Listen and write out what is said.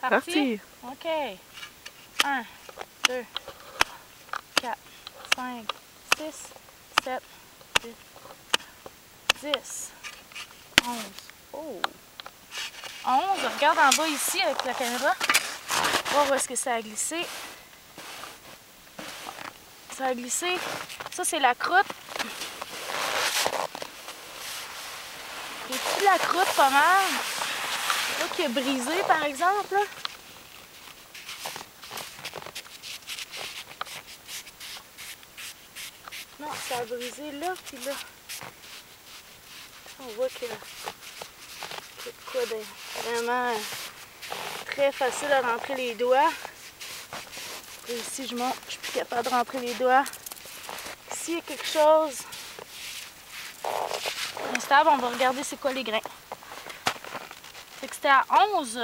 Parti? OK. 1, 2, 4, 5, 6, 7, 8, 10, 11. Oh! 11. Regarde en bas ici avec la caméra. Voir où est-ce que ça a glissé. Ça a glissé. Ça, c'est la croûte. Et puis la croûte pas mal. Là, qui a brisé, par exemple. Là. Non, ça a brisé là, puis là. On voit que c'est de quoi de vraiment très facile à rentrer les doigts. Et ici, je monte, je suis plus capable de rentrer les doigts. Ici, il y a quelque chose instable. On va regarder c'est quoi les grains. Fait que c'était à 11.